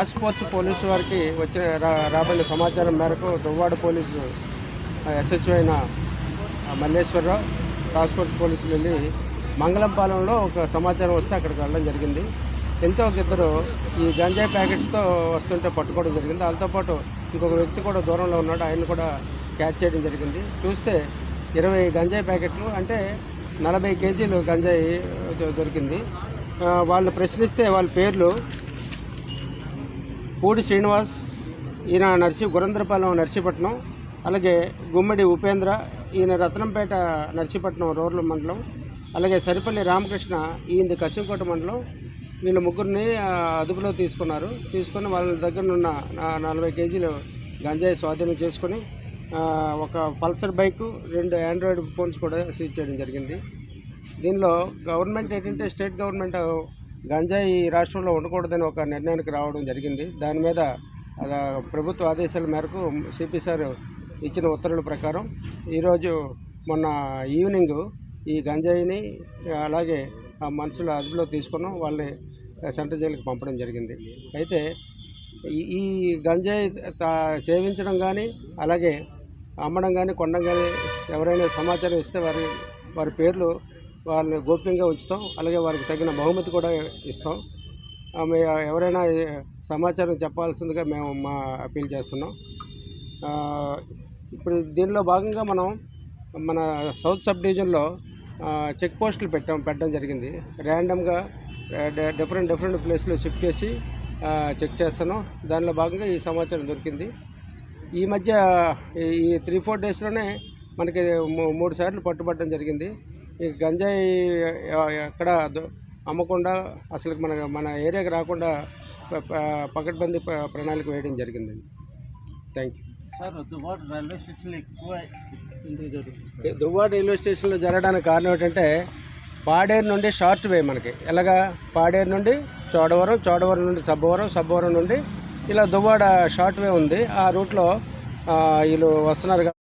Task force police వారికి వచ్చిన రాబడిన సమాచారం మేరకు దువ్వాడ పోలీసు ఎస్హెచ్ఓ అయిన మల్లేశ్వరరావు టాస్క్ ఫోర్స్ పోలీసులు వెళ్ళి మంగళంపాలెంలో ఒక సమాచారం వస్తే అక్కడికి వెళ్ళడం జరిగింది. ఎంతో ఒక ఇద్దరు ఈ గంజాయి ప్యాకెట్స్తో వస్తుంటే పట్టుకోవడం జరిగింది. వాళ్ళతో పాటు ఇంకొక వ్యక్తి కూడా దూరంలో ఉన్నాడు, ఆయన కూడా క్యాచ్ చేయడం జరిగింది. చూస్తే 20 గంజాయి ప్యాకెట్లు అంటే 40 కేజీలు గంజాయి దొరికింది. వాళ్ళు ప్రశ్నిస్తే వాళ్ళ పేర్లు పూడి శ్రీనివాస్, ఈయన గురంద్రపాలెం నర్సీపట్నం, అలాగే గుమ్మడి ఉపేంద్ర, ఈయన రత్నంపేట నర్సీపట్నం రూరల్ మండలం, అలాగే సరిపల్లి రామకృష్ణ, ఈయనది కశింకోట మండలం. వీళ్ళ ముగ్గురిని అదుపులో తీసుకొని వాళ్ళ దగ్గర ఉన్న 40 కేజీలు గంజాయి స్వాధీనం చేసుకొని ఒక పల్సర్ బైకు, 2 ఆండ్రాయిడ్ ఫోన్స్ కూడా సీజ్ చేయడం జరిగింది. దీనిలో గవర్నమెంట్ ఏంటంటే స్టేట్ గవర్నమెంట్ గంజాయి రాష్ట్రంలో ఉండకూడదని ఒక నిర్ణయానికి రావడం జరిగింది. దాని మీద ప్రభుత్వ ఆదేశాల మేరకు సిపి సార్ ఇచ్చిన ఉత్తర్వుల ప్రకారం ఈరోజు మొన్న ఈవినింగ్ ఈ గంజాయిని అలాగే ఆ మనుషుల అదుపులో తీసుకున్నాం, వాళ్ళని సెంట్రల్ జైలుకి పంపడం జరిగింది. అయితే ఈ గంజాయి సేవించడం కానీ అలాగే అమ్మడం కానీ కొనడం కానీ ఎవరైనా సమాచారం ఇస్తే వారి పేర్లు వాళ్ళని గోప్యంగా ఉంచుతాం, అలాగే వారికి తగిన బహుమతి కూడా ఇస్తాం. ఎవరైనా సమాచారం చెప్పాల్సిందిగా మేము అప్పీల్ చేస్తున్నాం. ఇప్పుడు దీనిలో భాగంగా మన సౌత్ సబ్ డివిజన్లో చెక్ పోస్టులు పెట్టడం జరిగింది. ర్యాండమ్గా డిఫరెంట్ ప్లేస్లో షిఫ్ట్ చేసి చెక్ చేస్తున్నాం. దానిలో భాగంగా ఈ సమాచారం దొరికింది. ఈ మధ్య ఈ 3-4 డేస్లోనే మనకి 3 సార్లు పట్టుబట్టడం జరిగింది. ఈ గంజాయి ఎక్కడ అమ్మకుండా అసలు మన ఏరియాకి రాకుండా పకడ్బందీ ప్రణాళిక వేయడం జరిగింది. Thank you sir. Duvvada railway స్టేషన్లో ఎక్కువ దువ్వాడ రైల్వే స్టేషన్లో జరగడానికి కారణం ఏంటంటే పాడేరు నుండి షార్ట్ వే మనకి ఎలాగా పాడేరు నుండి చోడవరం నుండి సబ్బవరం నుండి ఇలా దువ్వాడ షార్ట్ వే ఉంది. ఆ రూట్లో వీళ్ళు వస్తున్నారు.